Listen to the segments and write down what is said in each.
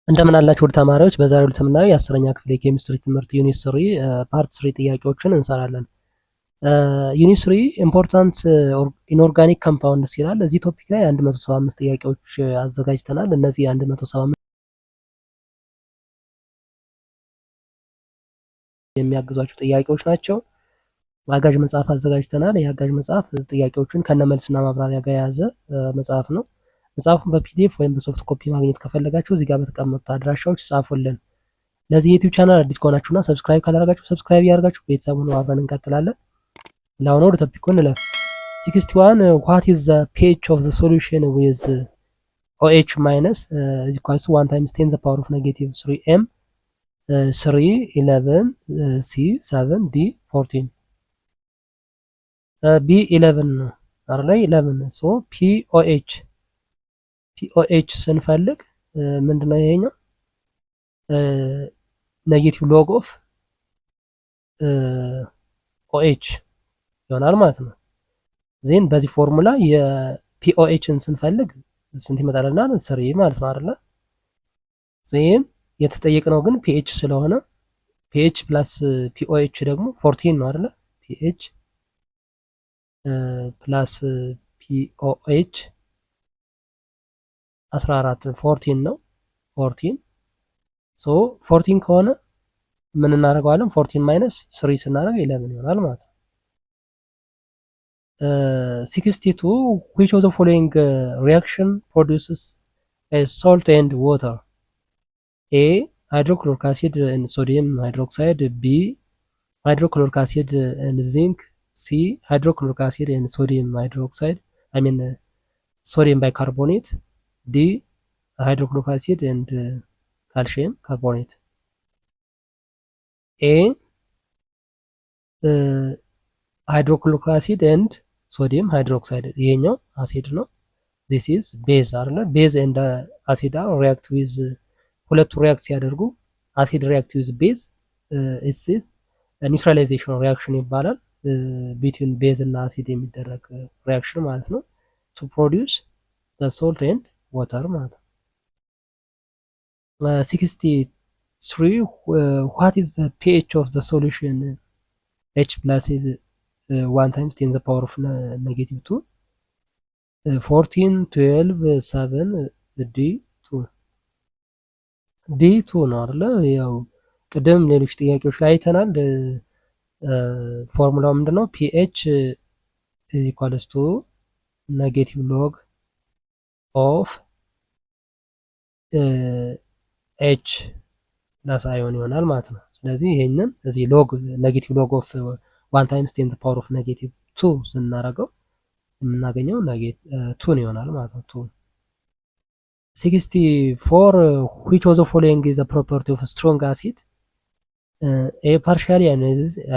እንደምን አላችሁ ውድ ተማሪዎች፣ በዛሬው ዕለት የምናየው የ10ኛ ክፍል የኬሚስትሪ ትምህርት ዩኒት 3 ፓርት 3 ጥያቄዎችን እንሰራለን። ዩኒት 3 ኢምፖርታንት ኢንኦርጋኒክ ኮምፓውንድስ ይላል። እዚህ ቶፒክ ላይ 175 ጥያቄዎች አዘጋጅተናል። እነዚህ 175 የሚያግዟችሁ ጥያቄዎች ናቸው። አጋዥ መጽሐፍ አዘጋጅተናል። የአጋዥ መጽሐፍ ጥያቄዎችን ከነመልስና ማብራሪያ ጋር የያዘ መጽሐፍ ነው። መጽሐፉን በፒዲኤፍ ወይም በሶፍት ኮፒ ማግኘት ከፈለጋችሁ እዚህ ጋር በተቀመጡት አድራሻዎች ጻፉልን። ለዚህ ዩቲዩብ ቻናል አዲስ ከሆናችሁና ሰብስክራይብ ካላደረጋችሁ ሰብስክራይብ ያደርጋችሁ ቤተሰብ ሆኖ አብረን እንቀጥላለን። ለአሁኑ ወደ ቶፒኩ እንለፍ። 61 what is the pH of the solution with OH minus is equal to 1 times 10 the power of negative 3m 3 11 c 7 d 14 b 11 ነው አይደል? 11 ሶ ፒኦኤች ስንፈልግ ምንድነው ይሄኛው ኔጌቲቭ ሎግ ኦፍ ኦኤች ይሆናል ማለት ነው። ዜን በዚህ ፎርሙላ የፒኦኤችን ስንፈልግ ስንት ይመጣልናል? 3 ማለት ነው አይደለ? ዜን የተጠየቅነው ግን ፒኤች ስለሆነ ፒኤች ፕላስ ፒኦኤች ደግሞ 14 ነው አይደለ? ፒኤች ፕላስ ፒኦኤች 14 14 ነው። 14 ሶ 14 ከሆነ ምን እናደርገዋለን? 14 ማይነስ 3 ስናደርግ 11 ይሆናል ማለት ነው። 62 which of the following reaction produces a salt and water? A hydrochloric acid and sodium hydroxide, B hydrochloric acid and zinc, C hydrochloric acid and sodium hydroxide, sodium bicarbonate, D hydrochloric acid and calcium carbonate. A hydrochloric acid and sodium hydroxide ይሄኛው አሲድ ነው። this is base አይደለ? base and acid react with ሁለቱ ሪያክት ሲያደርጉ አሲድ react with base it's neutralization reaction ይባላል። between base እና አሲድ የሚደረግ ሪያክሽን ማለት ነው to produce the salt and water ማለት ነው። 63 what is the pH of the solution? H plus is 1 times 10 the power of negative 2 14 12 7 d2 ነው አይደለ? ያው ቅድም ሌሎች ጥያቄዎች ላይ አይተናል። ፎርሙላው ምንድነው? pH is equals to negative log of ኤች ፕላስ አዮን ይሆናል ማለት ነው። ስለዚህ ይሄንን እዚህ ሎግ ኔጌቲቭ ሎግ ኦፍ 1 ታይምስ 10 ፓወር ኦፍ ኔጌቲቭ 2 ስናደርገው የምናገኘው ኔጌቲቭ 2 ይሆናል ማለት ነው። 2 64 which of the following is a property of a strong acid? A partial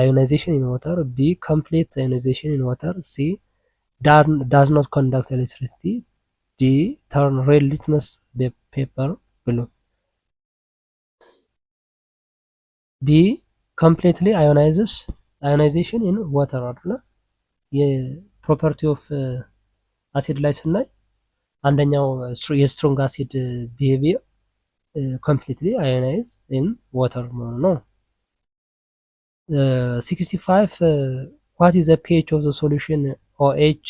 ionization in water, B complete ionization in water, C does not conduct electricity, D turn red litmus paper blue. ቢ ኮምፕሌትሊ አዮናይዜሽን ኢን ዋተር አይደለ? የፕሮፐርቲ ኦፍ አሲድ ላይ ስናይ አንደኛው የስትሮንግ አሲድ ቢሄቪየር ኮምፕሌትሊ አዮናይዝ ኢን ዋተር መሆኑ ነው። 65 what is the pH of the solution OH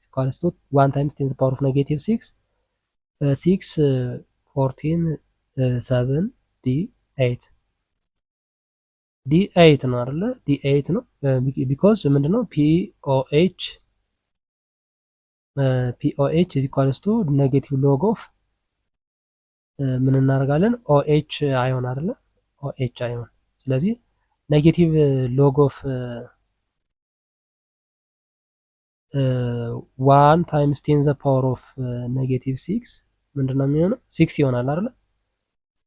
equals to 1 times 10 to the power of negative 6 6 14 7 D8 D8 ነው አይደለ? D8 ነው ቢኮዝ ምንድነው POH is equals to negative log of ምን እናደርጋለን? OH አዮን አይደለ? OH አዮን። ስለዚህ ኔጌቲቭ ሎግ ኦፍ 1 ታይምስ 10 ዘ ፓወር ኦፍ ኔጌቲቭ 6 ምንድነው የሚሆነው? 6 ይሆናል አይደለ?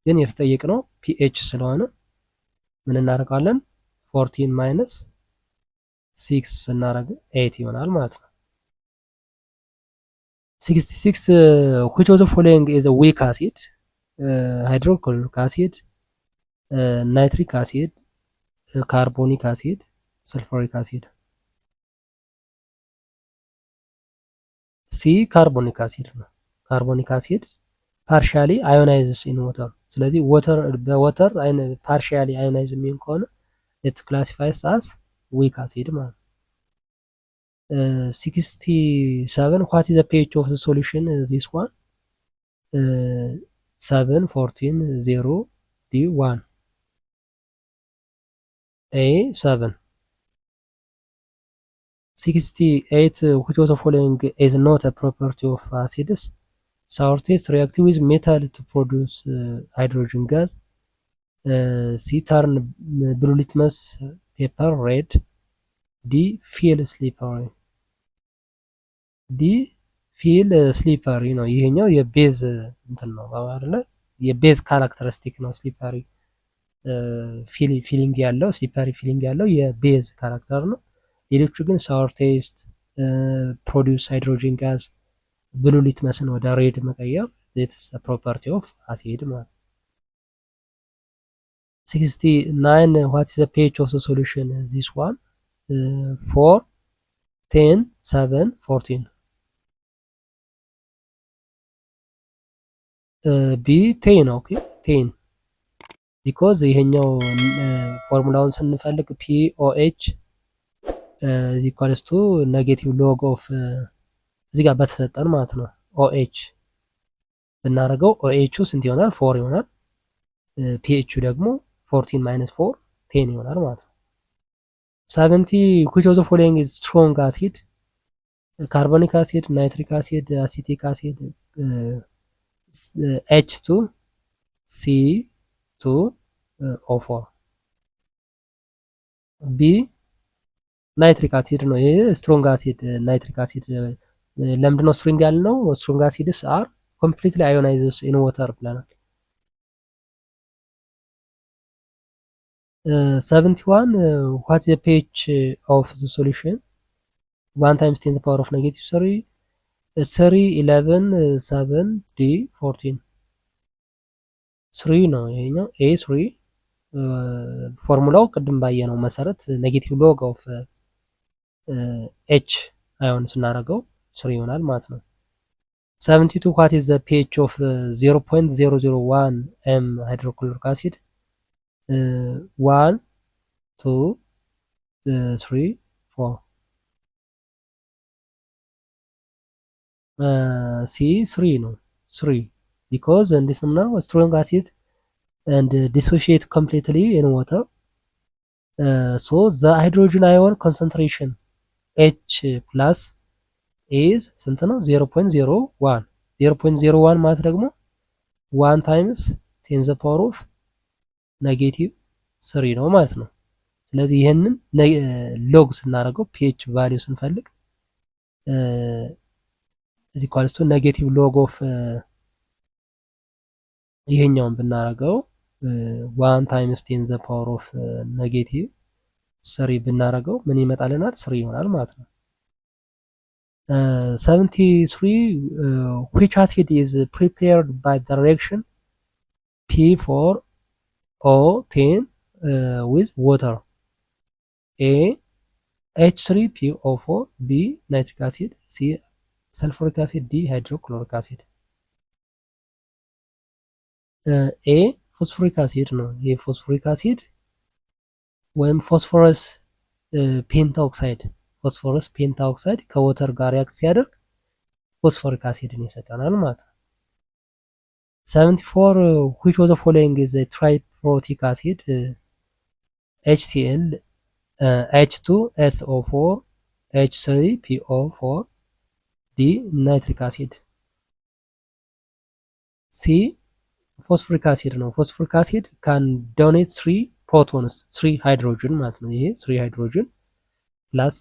ግን የተጠየቅነው pH ስለሆነ ምን እናደርጋለን? 14 ማይነስ 6 ስናደርግ 8 ይሆናል ማለት ነው። 66 which of the following is a weak acid? hydrochloric acid, nitric acid, carbonic acid, sulfuric acid. C carbonic acid ነው። carbonic acid partially ionizes in water ስለዚህ በወተር ፓርሻሊ አዮናይዝ የሚሆን ከሆነ ኢት ክላሲፋይስ አስ ዊክ አሲድ ማለት ነው። 67 ዋት ኢዝ ዘ ፒኤች ኦፍ ዘ ሶሉሽን ዚስ ዋን 7 14 0 ዲ 1 ኤ 7 68 which of the following is not a property of acids? Sour taste react with metal to produce hydrogen gas. C turn blue litmus paper red. D feel slippery. ዲ ፊል ስሊፐሪ ነው። ይሄኛው የቤዝ እንትን ነው አይደለ? የቤዝ ካራክተሪስቲክ ነው። ስሊፐሪ ፊሊንግ ያለው ስሊፐሪ ፊሊንግ ያለው የቤዝ ካራክተር ነው። ሌሎቹ ግን ሳወር ቴስት፣ ፕሮዲውስ ሃይድሮጂን ጋዝ፣ ብሉ ሊትመስን ወደ ሬድ መቀየር ዚትስ ፕሮፐርቲ ኦፍ አሲድ ማለት ነው። 69 ዋት ኢዝ ዘ ፒኤች ኦፍ ዘ ሶሉሽን ዚስ ዋን 4 10 7 14 ቢ 10 ኦኬ 10 ቢኮዝ ይሄኛው ፎርሙላውን ስንፈልግ ፒኦኤች ኢኳልስ ቱ ኔጌቲቭ ሎግ ኦፍ እዚህ ጋር በተሰጠን ማለት ነው ኦኤች ብናደርገው ኦኤቹ ስንት ይሆናል? 4 ይሆናል። ፒኤቹ ደግሞ 14 ማይነስ 4 10 ይሆናል ማለት ነው። 70 which of the following is strong acid? ካርቦኒክ አሲድ፣ ናይትሪክ አሲድ፣ አሲቲክ አሲድ፣ H2 C2 O4 ቢ ናይትሪክ አሲድ ነው። ይሄ ስትሮንግ አሲድ ናይትሪክ አሲድ ለምንድነው ስትሮንግ ያልነው? ስትሮንግ አሲድስ አር ኮምፕሊትሊ አዮናይዝስ ኢን ዋተር ብለናል። 71 what is the pH of the solution? 1 times 10 to the power of negative 3 3 11 7 ዲ 14 3 ነው ይሄኛው ኤ 3 ፎርሙላው ቅድም ባየነው መሰረት ኔጌቲቭ ሎግ ኦፍ ኤች አዮን ስናደርገው 3 ይሆናል ማለት ነው። 72 what is the pH of 0.001 m hydrochloric acid? 1 2 3 4 ሲ 3 ነው 3 because እንዴት ነው ምናምን strong acid and dissociate completely in water so the hydrogen ion concentration H plus is ስንት ነው? 0.01 0.01 ማለት ደግሞ 1 times 10 the power of negative 3 ነው ማለት ነው። ስለዚህ ይሄንን ሎግ ስናደርገው pH ቫልዩ ስንፈልግ እዚህ ኳልስቱ ኔጌቲቭ ሎግ ኦፍ ይሄኛውን ብናረገው 1 ታይምስ 10 ዘ ፓወር ኦፍ ኔጌቲቭ 3 ብናረገው ምን ይመጣልናል? 3 ይሆናል ማለት ነው። 73 which acid is prepared by the reaction P4O10 with water? A H3PO4 B nitric acid C sulfuric acid D hydrochloric acid ኤ ፎስፎሪክ አሲድ ነው። ይሄ ፎስፎሪክ አሲድ ወይም ፎስፎረስ ፔንታኦክሳይድ ከወተር ጋር ሪአክት ሲያደርግ ፎስፎሪክ አሲድን ይሰጠናል ማለት ነው። 74 which of the following is a triprotic acid? HCl H2SO4 H3PO4 D nitric acid C ፎስፎሪክ አሲድ ነው። ፎስፎሪክ አሲድ ካን ዶኔት 3 ፕሮቶንስ 3 ሃይድሮጅን ማለት ነው። ይሄ 3 ሃይድሮጅን ፕላስ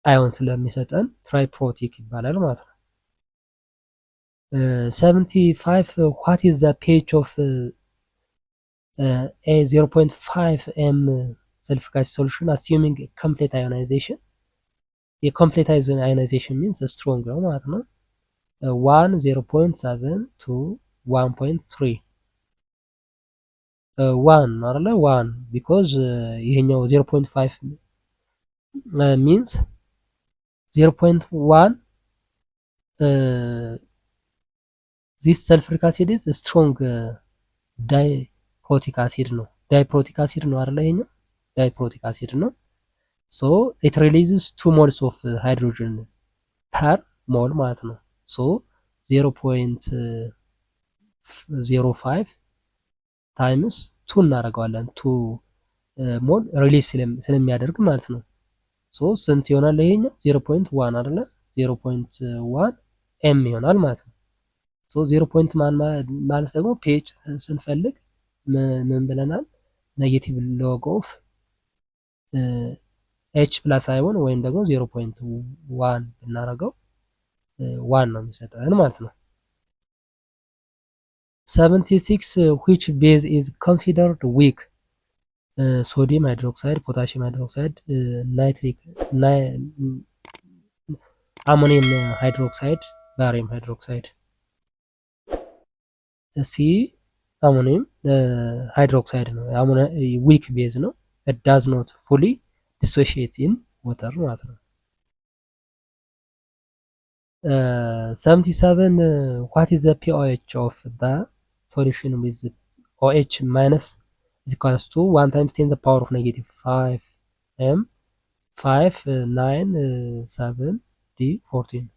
አዮን ስለሚሰጠን ትራይፕሮቲክ ይባላል ማለት ነው። 75 what is the pH of a 0.5 m sulfuric acid solution assuming complete ionization? የኮምፕሌት ionization means strong ነው ማለት ነው። 1 0.7 2 1.3 1 አይደለ 1 because ይሄኛው 0.5 means 0.1 this sulfuric acid is strong ዳይፕሮቲክ አሲድ ነው። ዳይፕሮቲክ አሲድ ነው አይደለ? ይሄኛው ዳይፕሮቲክ አሲድ ነው። ሶ ኢት ሪሊዝስ 2 ሞልስ ኦፍ ሃይድሮጅን ፐር ሞል ማለት ነው። ሶ 0.05 ታይምስ 2 እናደርገዋለን። 2 ሞል ሪሊዝ ስለሚያደርግ ማለት ነው። ሶ ስንት ይሆናል ይሄኛው? 0.1 አይደለ? 0.1 ኤም ይሆናል ማለት ነው። ሶ 0.1 ማለት ደግሞ ፒኤች ስንፈልግ ምን ብለናል? ኔጌቲቭ ሎግ ኦፍ ኤች ፕላስ አይሆን ወይም ደግሞ 0.1 ብናደርገው 1 ነው የሚሰጠን ማለት ነው። 76 which base is considered weak? ሶዲየም ሃይድሮክሳይድ፣ ፖታሲየም ሃይድሮክሳይድ፣ ናይትሪክ አሞኒየም ሃይድሮክሳይድ፣ ባሪየም ሃይድሮክሳይድ። ሲ አሞኒየም ሃይድሮክሳይድ ነው። ዊክ ቤዝ ነው። it does not fully dissociate in water ማለት ነው። 77 what is the pH of the solution with OH minus is equals to 1 times 10 the power of negative 5 m 5 9 7 d 14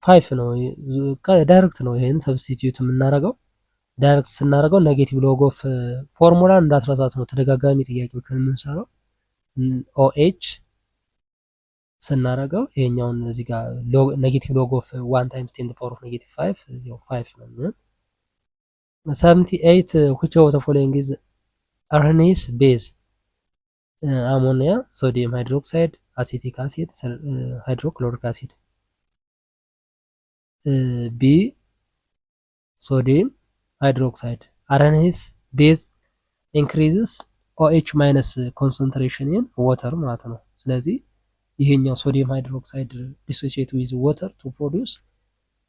5 ነው። ዳይሬክት ነው። ይሄን ሰብስቲቲዩት የምናደርገው ዳይሬክት ስናደርገው ኔጌቲቭ ሎግ ኦፍ ፎርሙላን እንዳትረሳት ነው ተደጋጋሚ ጥያቄዎችን የምንሰራው። ኦኤች ስናደርገው ይሄኛውን እዚህ ጋር ኔጌቲቭ ሎግ ኦፍ 1 ታይምስ 10 ፓወር ኦፍ ኔጌቲቭ 5 ያው 5 ነው የሚሆን። 78 which of the following is አርኔስ ቤዝ? አሞኒያ፣ ሶዲየም ሃይድሮክሳይድ፣ አሴቲክ አሲድ፣ ሃይድሮክሎሪክ አሲድ። ቢ ሶዲየም ሃይድሮክሳይድ። አርኔስ ቤዝ ኢንክሪዝስ ኦኤች ማይነስ ኮንሰንትሬሽን ኢን ዋተር ማለት ነው። ስለዚህ ይሄኛው ሶዲየም ሃይድሮክሳይድ ዲሶሲዬት ዊዝ ዋተር ቱ ፕሮዲውስ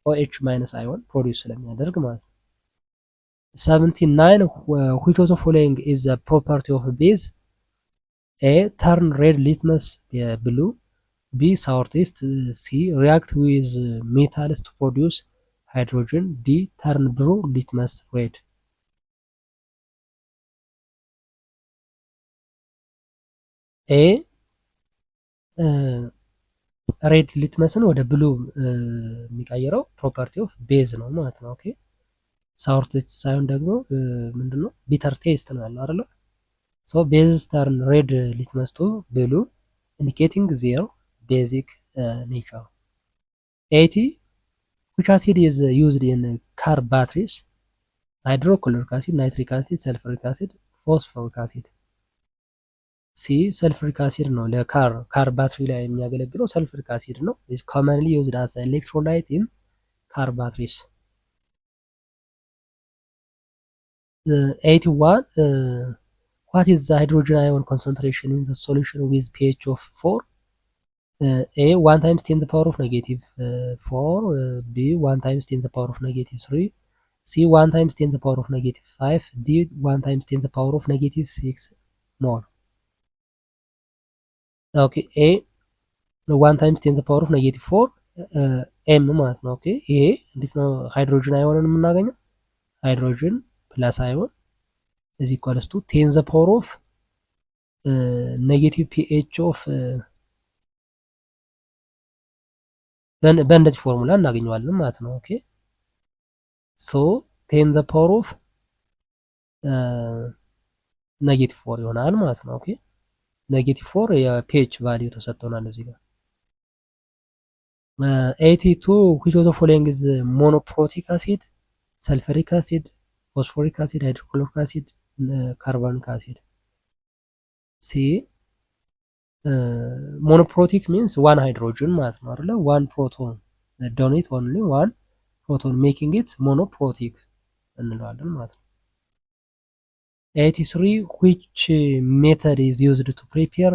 ኦኤች ማይነስ አዮን ፕሮዲውስ ስለሚያደርግ ማለት ነው። 79 which of the following is the property of base? A turn red litmus blue, B sour taste, C react with metals to produce hydrogen, D turn blue litmus red. A ሬድ ሊትመስን ወደ ብሉ የሚቀይረው ፕሮፐርቲ ኦፍ ቤዝ ነው ማለት ነው። ኦኬ ሳውር ቴስት ሳይሆን ደግሞ ምንድነው ቢተር ቴስት ነው ያለው አይደለ? ሶ ቤዝ ተርን ሬድ ሊትመስ ቱ ብሉ ኢንዲኬቲንግ ዜር ቤዚክ ኔቸር። 80 which acid is used in car batteries? ሃይድሮክሎሪክ አሲድ፣ ናይትሪክ አሲድ፣ ሰልፈሪክ አሲድ፣ ፎስፎሪክ አሲድ። ሲ ሰልፈሪክ አሲድ ነው። ለካር ባትሪ ላይ የሚያገለግለው ሰልፈሪክ አሲድ ነው። is commonly used as electrolyte in car batteries. 81 what is the hydrogen ion concentration in the solution with pH of 4? A 1 times 10 the power of negative 4, B 1 times 10 the power of negative 3, C 1 times 10 the power of negative 5, D 1 times 10 the power of negative 6 more. ኦኬ ኤ 1 ታይምስ 10 ፓወር ኦፍ ኔጌቲቭ 4 ኤም ማለት ነው። ኦኬ ይሄ እንዴት ነው ሃይድሮጅን አዮንን የምናገኘው? ሃይድሮጅን ፕላስ አዮን እዚ ኢኳልስ ቱ 10 ፓወር ኦፍ ኔጌቲቭ ፒኤች ኦፍ በእንደዚህ ፎርሙላ እናገኘዋለን ማለት ነው። ኦኬ ሶ 10 ፓወር ኦፍ ኔጌቲቭ 4 ይሆናል ማለት ነው። ኦኬ ኔጌቲቭ 4 የፒኤች ቫልዩ ተሰጥቶናል እዚህ ጋር። 82 which of the following is monoprotic acid? ሰልፈሪክ አሲድ፣ ፎስፎሪክ አሲድ፣ ሃይድሮክሎሪክ አሲድ፣ ካርቦኒክ አሲድ። ሲ ሞኖፕሮቲክ ሚንስ ዋን ሃይድሮጅን ማለት ነው አይደለ? ዋን ፕሮቶን ዶኔት ኦንሊ ዋን ፕሮቶን ሜኪንግ ኢት ሞኖፕሮቲክ እንለዋለን ማለት ነው። 83 which method is used to prepare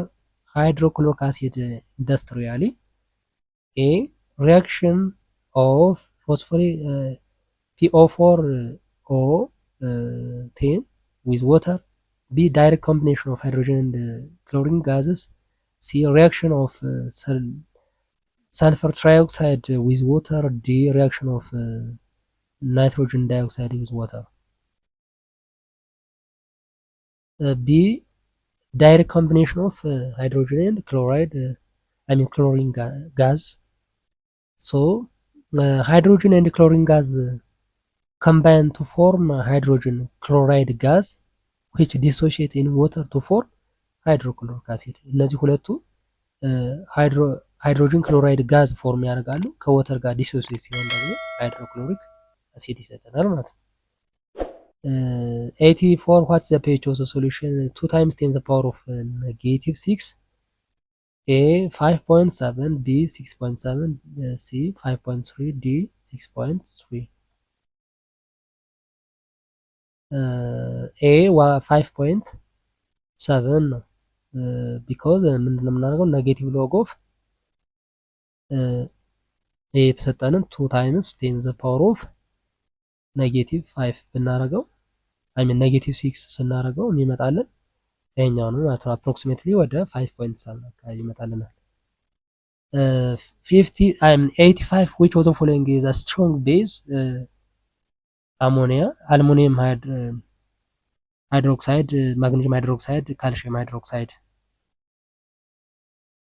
hydrochloric acid industrially? A reaction of phosphoric PO4O10 with water, B direct combination of hydrogen and chlorine gases, C reaction of sulfur trioxide with water, D reaction of ናይትሮጅን ዳይኦክሳይድ ዊዝ ዋተር። ቢ direct combination of hydrogen and chloride chlorine gas. So hydrogen and chlorine gas combine to form hydrogen chloride gas which dissociate in water to form hydrochloric acid. እነዚህ ሁለቱ ሃይድሮጅን ክሎራይድ ጋዝ ፎርም ያደርጋሉ። ከወተር ጋር ዲሶሲዬት ሲሆን ደግሞ ሃይድሮክሎሪክ አሲድ ይሰጠናል ማለት ነው። 84 what's the pH of the solution? 2 times 10 the power of -6. A 5.7, B 6.7, C 5.3, D 6.3. A 5.7 ነው ቢኮዝ ምንድነው የምናደርገው ኔጌቲቭ ሎግ ኦፍ የተሰጠንን 2 ታይምስ 10 ዘ ፓወር ኦፍ -5 ብናደርገው ኔጌቲቭ 6 ስናደርገው የሚመጣልን ይሄኛው ነው ማለት ነው። አፕሮክሲሜትሊ ወደ 5.7 አካባቢ ይመጣልናል። 85 which of the following is a strong base? አሞኒያ፣ አልሙኒየም ሃይድሮክሳይድ፣ ማግኔዥየም ሃይድሮክሳይድ፣ ካልሽየም ሃይድሮክሳይድ።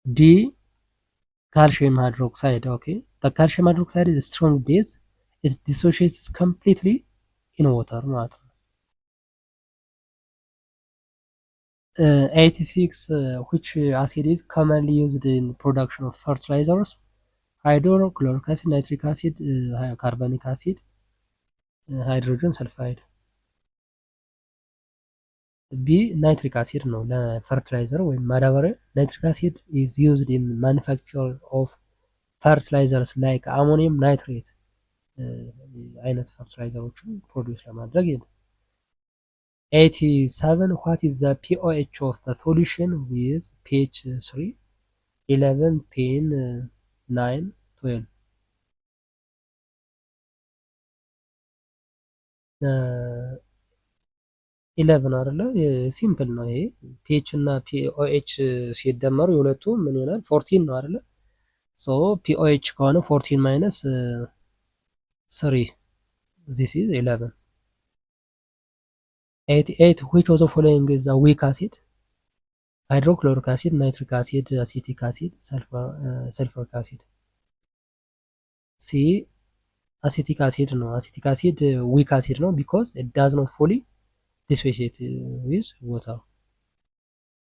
ዲ calcium hydroxide. Okay, the calcium hydroxide is a strong base. It dissociates completely in water ማለት ነው። 86 which acid is commonly used in production of fertilizers? hydrochloric acid, nitric acid, carbonic acid, hydrogen sulfide. ቢ ናይትሪክ አሲድ ነው ለፈርቲላይዘር ወይም ማዳበሪያ። ናይትሪክ አሲድ is used in manufacture of fertilizers like ammonium nitrate አይነት ፈርቲላይዘሮችን ፕሮዲውስ ለማድረግ ይሄ 87 what is the pOH of the solution with pH 3 11 10 9 12 11 አይደለ ሲምፕል ነው ይሄ pH እና pOH ሲደመሩ የሁለቱ ምን ይሆናል 14 ነው አይደለ ሶ pOH ከሆነ 14 minus 3 this is 11 88 which of the following is a weak acid? hydrochloric acid, nitric acid, acetic acid, sulfuric acid. C acetic acid ነው acetic acid weak acid ነው because it does not fully dissociate with water.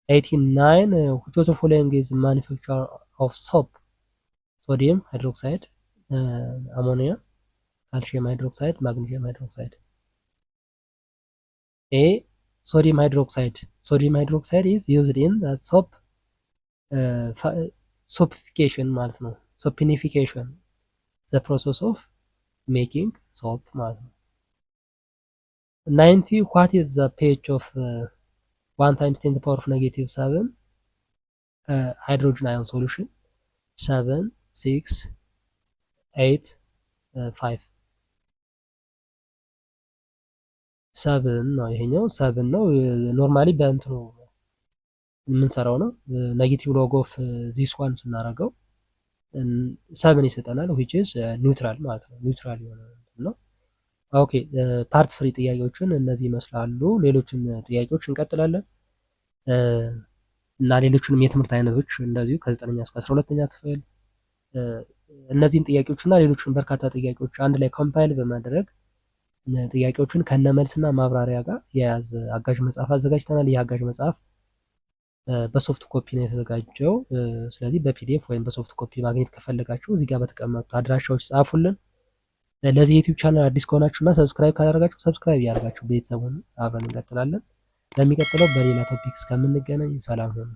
89 which of the following is manufacture of soap? sodium hydroxide, ammonia, calcium hydroxide, magnesium hydroxide. A sodium hydroxide. Sodium hydroxide is used in the soap soapification ማለት ነው soapinification the process of making soap ማለት ነው። 90 what is the pH of 1 times 10 to the power of -7 hydrogen ion solution? 7 6 8 5 7 ነው ይሄኛው 7 ነው ኖርማሊ በእንትኑ የምንሰራው ነው ኔጌቲቭ ሎግ ኦፍ ዚስ ዋን ስናደርገው 7 ይሰጠናል which is ኒውትራል ማለት ነው ኒውትራል የሆነ ነው። ኦኬ ፓርት 3 ጥያቄዎችን እነዚህ ይመስላሉ። ሌሎችን ጥያቄዎች እንቀጥላለን እና ሌሎችንም የትምህርት አይነቶች እንደዚሁ ከ9ኛ እስከ 12ኛ ክፍል እነዚህን ጥያቄዎች እና ሌሎችን በርካታ ጥያቄዎች አንድ ላይ ኮምፓይል በማድረግ ጥያቄዎችን ከነመልስና ማብራሪያ ጋር የያዘ አጋዥ መጽሐፍ አዘጋጅተናል። ይህ አጋዥ መጽሐፍ በሶፍት ኮፒ ነው የተዘጋጀው። ስለዚህ በፒዲኤፍ ወይም በሶፍት ኮፒ ማግኘት ከፈለጋችሁ እዚህ ጋር በተቀመጡት አድራሻዎች ጻፉልን። ለዚህ ዩቲዩብ ቻናል አዲስ ከሆናችሁና ሰብስክራይብ ካላደረጋችሁ ሰብስክራይብ ያደርጋችሁ ቤተሰቡን አብረን እንቀጥላለን። ለሚቀጥለው በሌላ ቶፒክ እስከምንገናኝ ሰላም ሁኑ።